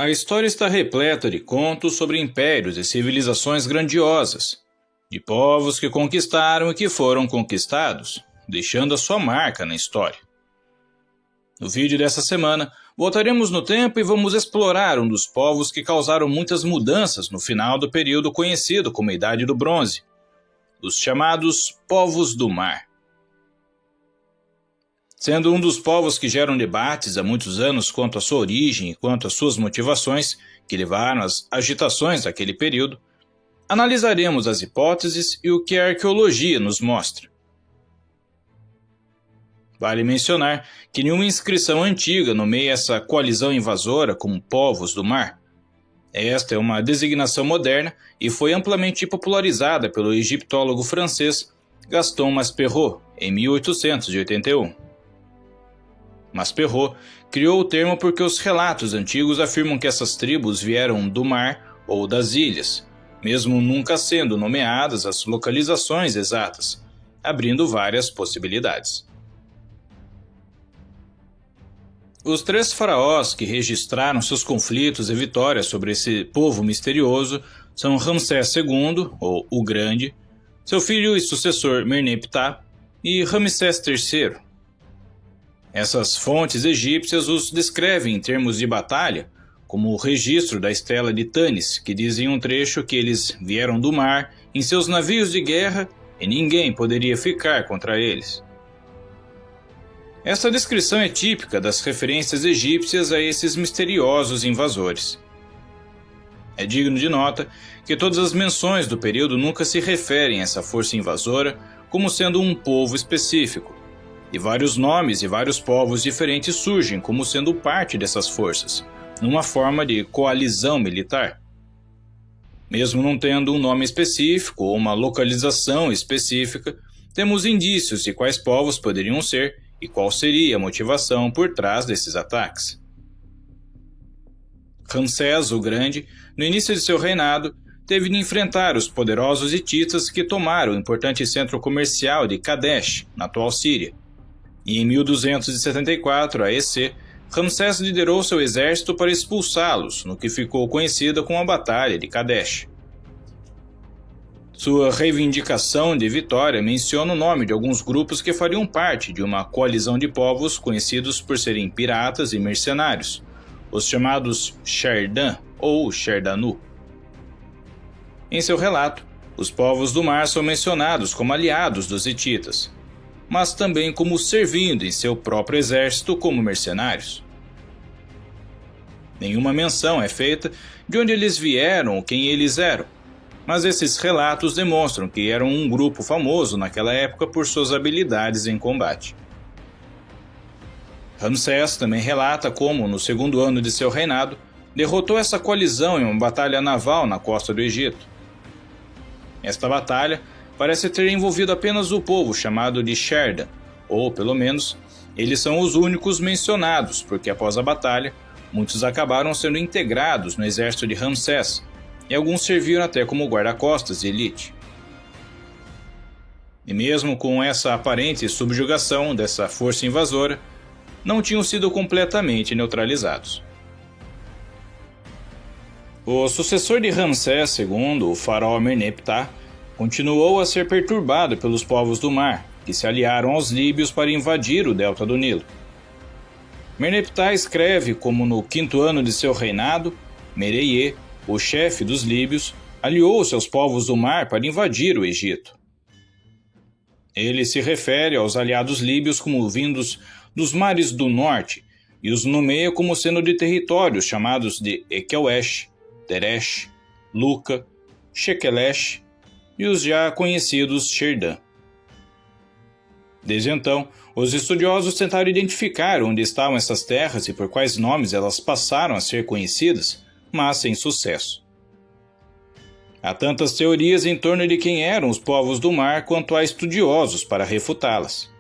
A história está repleta de contos sobre impérios e civilizações grandiosas, de povos que conquistaram e que foram conquistados, deixando a sua marca na história. No vídeo dessa semana, voltaremos no tempo e vamos explorar um dos povos que causaram muitas mudanças no final do período conhecido como a Idade do Bronze, os chamados Povos do Mar. Sendo um dos povos que geram debates há muitos anos quanto à sua origem e quanto às suas motivações que levaram às agitações daquele período, analisaremos as hipóteses e o que a arqueologia nos mostra. Vale mencionar que nenhuma inscrição antiga nomeia essa coalizão invasora como Povos do Mar. Esta é uma designação moderna e foi amplamente popularizada pelo egiptólogo francês Gaston Maspero em 1881. Maspero criou o termo porque os relatos antigos afirmam que essas tribos vieram do mar ou das ilhas, mesmo nunca sendo nomeadas as localizações exatas, abrindo várias possibilidades. Os 3 faraós que registraram seus conflitos e vitórias sobre esse povo misterioso são Ramsés II, ou o Grande, seu filho e sucessor Merneptah, e Ramsés III. Essas fontes egípcias os descrevem em termos de batalha, como o registro da estela de Tanis, que diz em um trecho que eles vieram do mar em seus navios de guerra e ninguém poderia ficar contra eles. Essa descrição é típica das referências egípcias a esses misteriosos invasores. É digno de nota que todas as menções do período nunca se referem a essa força invasora como sendo um povo específico, e vários nomes e vários povos diferentes surgem como sendo parte dessas forças, numa forma de coalizão militar. Mesmo não tendo um nome específico ou uma localização específica, temos indícios de quais povos poderiam ser e qual seria a motivação por trás desses ataques. Ramsés o Grande, no início de seu reinado, teve de enfrentar os poderosos hititas que tomaram o importante centro comercial de Kadesh, na atual Síria. E em 1274 a.C., Ramsés liderou seu exército para expulsá-los, no que ficou conhecida como a Batalha de Kadesh. Sua reivindicação de vitória menciona o nome de alguns grupos que fariam parte de uma coalizão de povos conhecidos por serem piratas e mercenários, os chamados Sherdan ou Sherdanu. Em seu relato, os povos do mar são mencionados como aliados dos hititas, mas também como servindo em seu próprio exército como mercenários. Nenhuma menção é feita de onde eles vieram ou quem eles eram, mas esses relatos demonstram que eram um grupo famoso naquela época por suas habilidades em combate. Ramsés também relata como, no segundo ano de seu reinado, derrotou essa coalizão em uma batalha naval na costa do Egito. Esta batalha parece ter envolvido apenas o povo chamado de Sherdan, ou, pelo menos, eles são os únicos mencionados, porque após a batalha, muitos acabaram sendo integrados no exército de Ramsés, e alguns serviram até como guarda-costas de elite. E mesmo com essa aparente subjugação dessa força invasora, não tinham sido completamente neutralizados. O sucessor de Ramsés II, o faraó Merneptah, continuou a ser perturbado pelos povos do mar, que se aliaram aos líbios para invadir o delta do Nilo. Merneptah escreve como no 5º ano de seu reinado, Mereiê, o chefe dos líbios, aliou-se aos povos do mar para invadir o Egito. Ele se refere aos aliados líbios como vindos dos mares do norte e os nomeia como sendo de territórios chamados de Equeleste, Teresh, Luca, Shequelesh e os já conhecidos Sherdan. Desde então, os estudiosos tentaram identificar onde estavam essas terras e por quais nomes elas passaram a ser conhecidas, mas sem sucesso. Há tantas teorias em torno de quem eram os povos do mar quanto há estudiosos para refutá-las.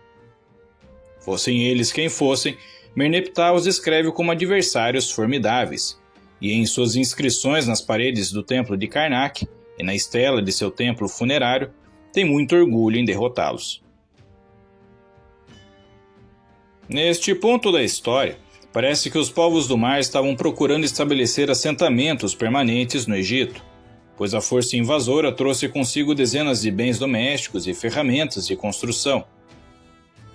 Fossem eles quem fossem, Merneptah os descreve como adversários formidáveis, e em suas inscrições nas paredes do templo de Karnak e na estela de seu templo funerário, tem muito orgulho em derrotá-los. Neste ponto da história, Parece que os povos do mar estavam procurando estabelecer assentamentos permanentes no Egito, pois a força invasora trouxe consigo dezenas de bens domésticos e ferramentas de construção.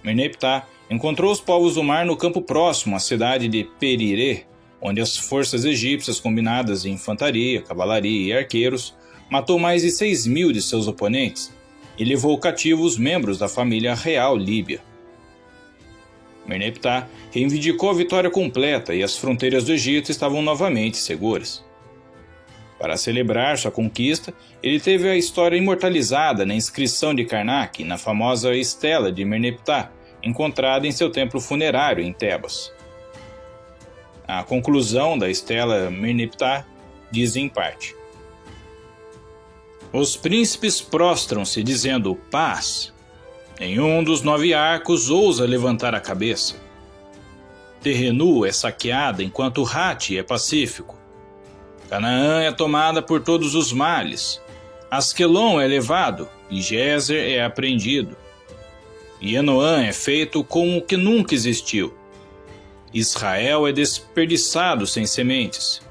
Merneptah encontrou os povos do mar no campo próximo à cidade de Perirê, onde as forças egípcias combinadas de infantaria, cavalaria e arqueiros matou mais de 6.000 de seus oponentes e levou cativos membros da família real líbia. Merneptah reivindicou a vitória completa e as fronteiras do Egito estavam novamente seguras. Para celebrar sua conquista, ele teve a história imortalizada na inscrição de Karnak na famosa estela de Merneptah, encontrada em seu templo funerário em Tebas. A conclusão da estela Merneptah diz em parte: os príncipes prostram-se dizendo paz. Nenhum dos 9 arcos ousa levantar a cabeça. Terrenu é saqueada enquanto Hati é pacífico. Canaã é tomada por todos os males. Asquelon é levado e Gézer é apreendido. Enoã é feito como que nunca existiu. Israel é desperdiçado sem sementes.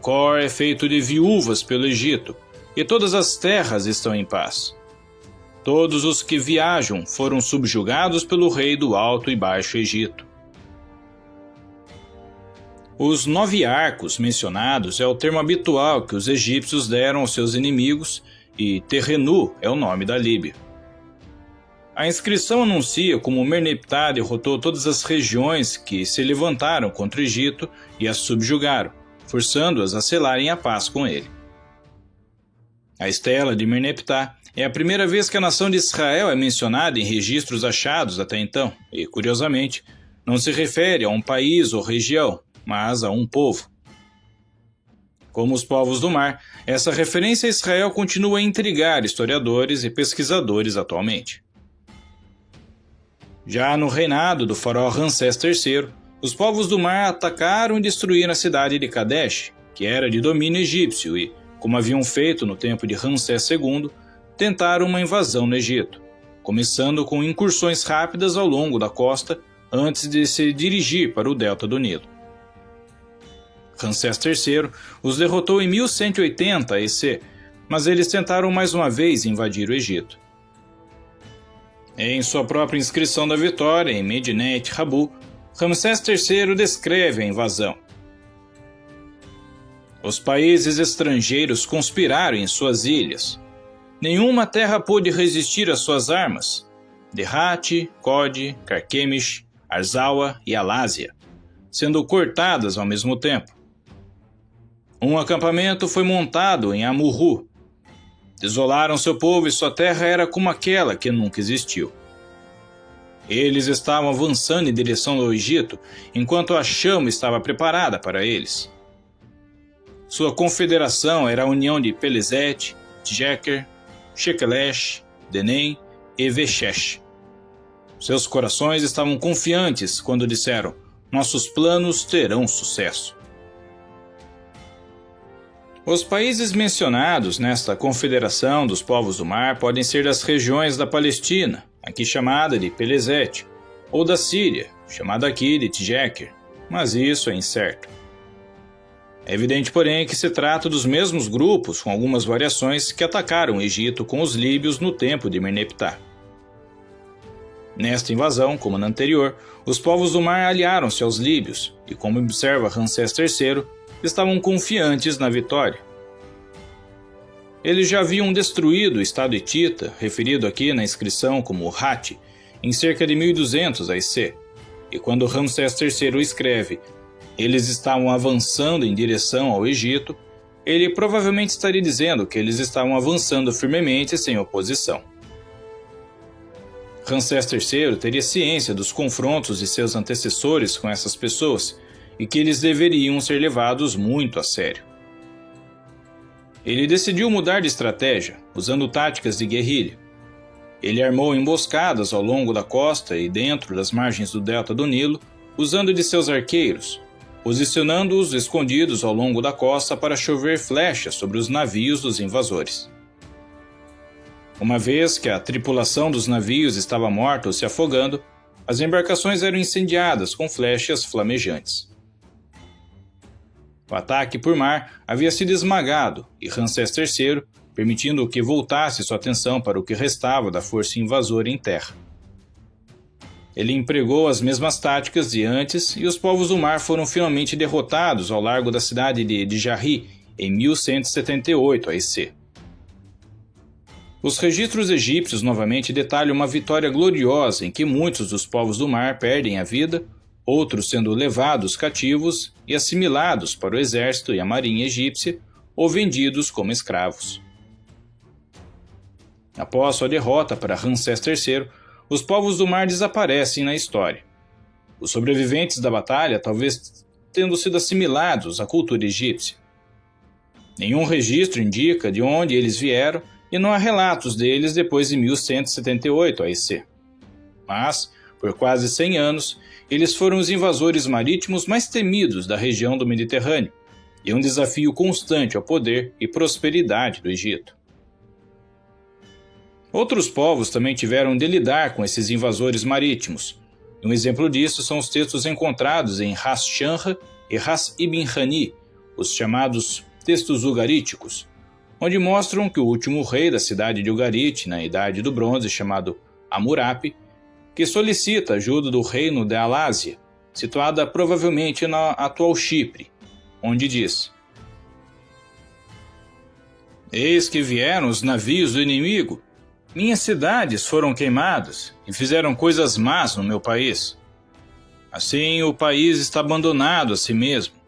Cor é feito de viúvas pelo Egito, e todas as terras estão em paz. Todos os que viajam foram subjugados pelo rei do Alto e Baixo Egito. Os 9 arcos mencionados é o termo habitual que os egípcios deram aos seus inimigos e Terrenu é o nome da Líbia. A inscrição anuncia como Merneptah derrotou todas as regiões que se levantaram contra o Egito e as subjugaram, forçando-as a selarem a paz com ele. A estela de Merneptah é a primeira vez que a nação de Israel é mencionada em registros achados até então, e, curiosamente, não se refere a um país ou região, mas a um povo. Como os povos do mar, essa referência a Israel continua a intrigar historiadores e pesquisadores atualmente. Já no reinado do faraó Ramsés III, os povos do mar atacaram e destruíram a cidade de Kadesh, que era de domínio egípcio e, como haviam feito no tempo de Ramsés II, tentaram uma invasão no Egito, começando com incursões rápidas ao longo da costa antes de se dirigir para o delta do Nilo. Ramsés III os derrotou em 1180 EC, mas eles tentaram mais uma vez invadir o Egito. Em sua própria inscrição da vitória, em Medinet Habu, Ramsés III descreve a invasão. Os países estrangeiros conspiraram em suas ilhas. Nenhuma terra pôde resistir às suas armas. Derrate, Code, Carquemish, Arzawa e Alásia, sendo cortadas ao mesmo tempo. Um acampamento foi montado em Amurru. Desolaram seu povo e sua terra era como aquela que nunca existiu. Eles estavam avançando em direção ao Egito, enquanto a chama estava preparada para eles. Sua confederação era a união de Pelezete, Tjeker, Shekelesh, Denem e Veshesh. Seus corações estavam confiantes quando disseram: nossos planos terão sucesso. Os países mencionados nesta confederação dos povos do mar podem ser das regiões da Palestina, aqui chamada de Pelezete, ou da Síria, chamada aqui de Tjeker, mas isso é incerto. É evidente, porém, que se trata dos mesmos grupos, com algumas variações, que atacaram o Egito com os líbios no tempo de Merneptah. Nesta invasão, como na anterior, os povos do mar aliaram-se aos líbios e, como observa Ramsés III, estavam confiantes na vitória. Eles já haviam destruído o estado hitita, referido aqui na inscrição como Hati, em cerca de 1200 AEC, e quando Ramsés III escreve eles estavam avançando em direção ao Egito, ele provavelmente estaria dizendo que eles estavam avançando firmemente sem oposição. Ramsés III teria ciência dos confrontos de seus antecessores com essas pessoas e que eles deveriam ser levados muito a sério. Ele decidiu mudar de estratégia, usando táticas de guerrilha. Ele armou emboscadas ao longo da costa e dentro das margens do delta do Nilo, usando de seus arqueiros, posicionando-os escondidos ao longo da costa para chover flechas sobre os navios dos invasores. Uma vez que a tripulação dos navios estava morta ou se afogando, as embarcações eram incendiadas com flechas flamejantes. O ataque por mar havia sido esmagado e Ramsés III, permitindo que voltasse sua atenção para o que restava da força invasora em terra. Ele empregou as mesmas táticas de antes e os povos do mar foram finalmente derrotados ao largo da cidade de Jarri em 1178 a.C. Os registros egípcios novamente detalham uma vitória gloriosa em que muitos dos povos do mar perdem a vida, outros sendo levados cativos e assimilados para o exército e a marinha egípcia ou vendidos como escravos. Após sua derrota para Ramsés III, os povos do mar desaparecem na história. Os sobreviventes da batalha talvez tendo sido assimilados à cultura egípcia. Nenhum registro indica de onde eles vieram e não há relatos deles depois de 1178 a.C. Mas, por quase 100 anos, eles foram os invasores marítimos mais temidos da região do Mediterrâneo e um desafio constante ao poder e prosperidade do Egito. Outros povos também tiveram de lidar com esses invasores marítimos. E um exemplo disso são os textos encontrados em Ras Shamra e Ras Ibn Hani, os chamados textos ugaríticos, onde mostram que o último rei da cidade de Ugarit, na Idade do Bronze, chamado Hammurapi, que solicita ajuda do reino da Alásia, situada provavelmente na atual Chipre, onde diz: Eis que vieram os navios do inimigo, minhas cidades foram queimadas e fizeram coisas más no meu país. Assim o país está abandonado a si mesmo.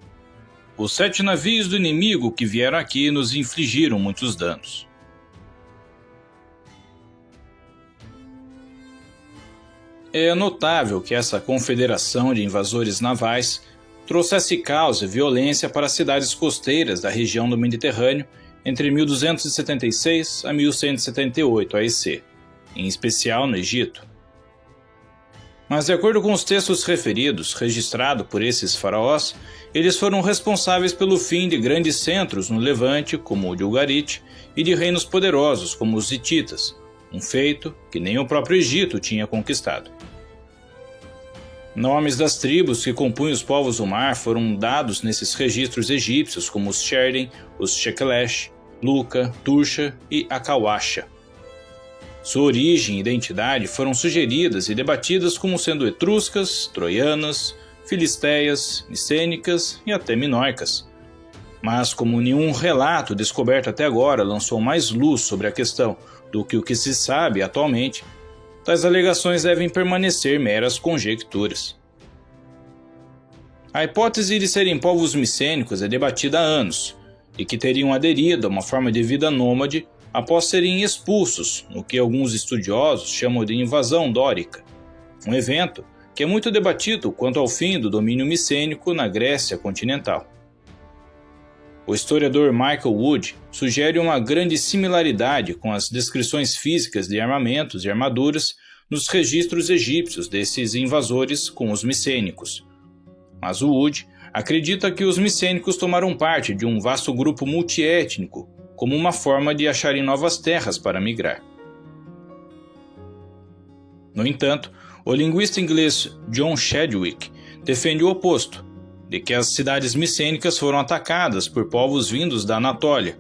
Os 7 navios do inimigo que vieram aqui nos infligiram muitos danos. É notável que essa confederação de invasores navais trouxesse caos e violência para as cidades costeiras da região do Mediterrâneo entre 1276 a 1178 a.C., em especial no Egito. Mas, de acordo com os textos referidos, registrados por esses faraós, eles foram responsáveis pelo fim de grandes centros no Levante, como o de Ugarit, e de reinos poderosos, como os hititas, um feito que nem o próprio Egito tinha conquistado. Nomes das tribos que compunham os povos do mar foram dados nesses registros egípcios, como os Sherden, os Shekelesh, Luca, Tursha e Akawasha. Sua origem e identidade foram sugeridas e debatidas como sendo etruscas, troianas, filisteias, micênicas e até minoicas. Mas como nenhum relato descoberto até agora lançou mais luz sobre a questão do que o que se sabe atualmente, tais alegações devem permanecer meras conjecturas. A hipótese de serem povos micênicos é debatida há anos, e que teriam aderido a uma forma de vida nômade após serem expulsos, no que alguns estudiosos chamam de invasão dórica, um evento que é muito debatido quanto ao fim do domínio micênico na Grécia continental. O historiador Michael Wood sugere uma grande similaridade com as descrições físicas de armamentos e armaduras nos registros egípcios desses invasores com os micênicos. Mas o Wood acredita que os micênicos tomaram parte de um vasto grupo multiétnico como uma forma de acharem novas terras para migrar. No entanto, o linguista inglês John Chadwick defende o oposto, de que as cidades micênicas foram atacadas por povos vindos da Anatólia,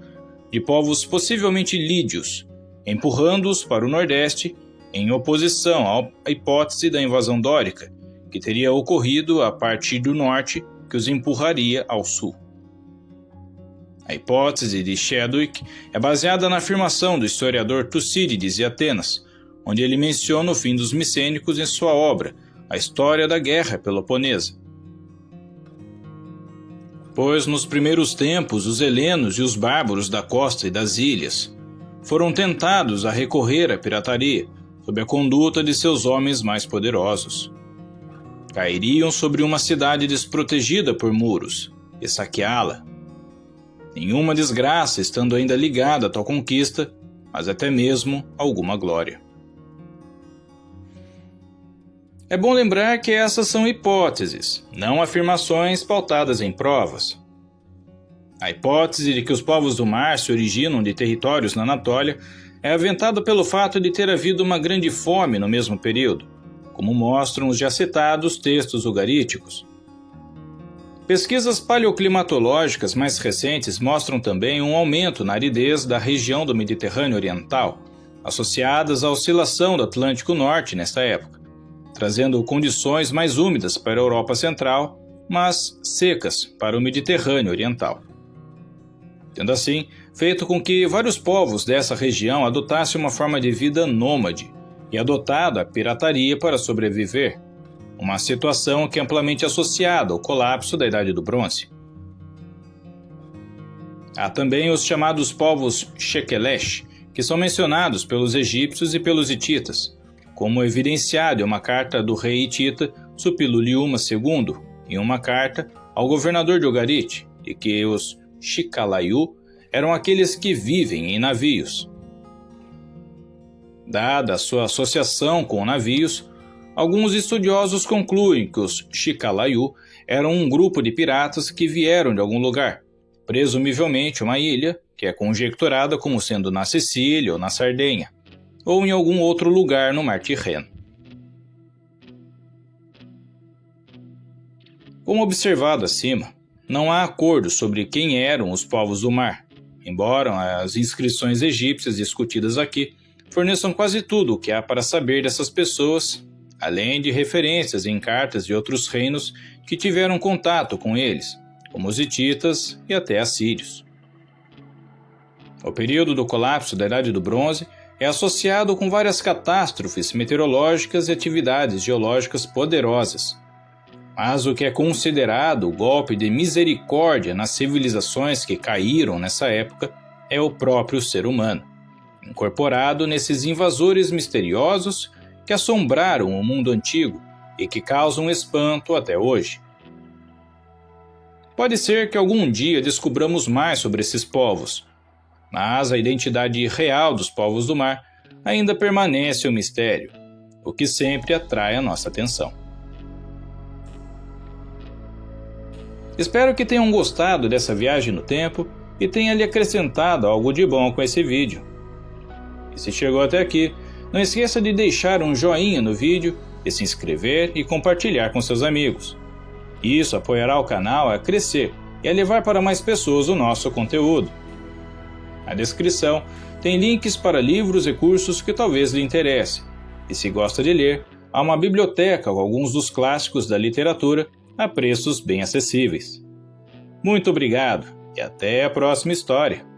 de povos possivelmente lídios, empurrando-os para o nordeste em oposição à hipótese da invasão dórica, que teria ocorrido a partir do norte que os empurraria ao sul. A hipótese de Chadwick é baseada na afirmação do historiador Tucídides de Atenas, onde ele menciona o fim dos micênicos em sua obra, A História da Guerra Peloponesa. Pois nos primeiros tempos os helenos e os bárbaros da costa e das ilhas foram tentados a recorrer à pirataria, sob a conduta de seus homens mais poderosos. Cairiam sobre uma cidade desprotegida por muros e saqueá-la. Nenhuma desgraça estando ainda ligada a tal conquista, mas até mesmo alguma glória. É bom lembrar que essas são hipóteses, não afirmações pautadas em provas. A hipótese de que os povos do mar se originam de territórios na Anatólia é aventada pelo fato de ter havido uma grande fome no mesmo período, como mostram os já citados textos ugaríticos. Pesquisas paleoclimatológicas mais recentes mostram também um aumento na aridez da região do Mediterrâneo Oriental, associadas à oscilação do Atlântico Norte nesta época, trazendo condições mais úmidas para a Europa Central, mas secas para o Mediterrâneo Oriental. Tendo assim, feito com que vários povos dessa região adotassem uma forma de vida nômade e adotado a pirataria para sobreviver, uma situação que é amplamente associada ao colapso da Idade do Bronze. Há também os chamados povos Shekelesh, que são mencionados pelos egípcios e pelos hititas, como evidenciado em uma carta do rei hitita Suppiluliuma II, em uma carta ao governador de Ugarit, e que os Shikalayu eram aqueles que vivem em navios. Dada a sua associação com navios, alguns estudiosos concluem que os Shikalayu eram um grupo de piratas que vieram de algum lugar, presumivelmente uma ilha, que é conjecturada como sendo na Sicília ou na Sardenha, ou em algum outro lugar no Mar Tirreno. Como observado acima, não há acordo sobre quem eram os povos do mar, embora as inscrições egípcias discutidas aqui forneçam quase tudo o que há para saber dessas pessoas, além de referências em cartas de outros reinos que tiveram contato com eles, como os hititas e até assírios. O período do colapso da Idade do Bronze é associado com várias catástrofes meteorológicas e atividades geológicas poderosas. Mas o que é considerado o golpe de misericórdia nas civilizações que caíram nessa época é o próprio ser humano, incorporado nesses invasores misteriosos que assombraram o mundo antigo e que causam espanto até hoje. Pode ser que algum dia descubramos mais sobre esses povos, mas a identidade real dos povos do mar ainda permanece um mistério, o que sempre atrai a nossa atenção. Espero que tenham gostado dessa viagem no tempo e tenha lhe acrescentado algo de bom com esse vídeo. E se chegou até aqui, não esqueça de deixar um joinha no vídeo, de se inscrever e compartilhar com seus amigos. Isso apoiará o canal a crescer e a levar para mais pessoas o nosso conteúdo. Na descrição tem links para livros e cursos que talvez lhe interessem. E se gosta de ler, há uma biblioteca com alguns dos clássicos da literatura a preços bem acessíveis. Muito obrigado e até a próxima história!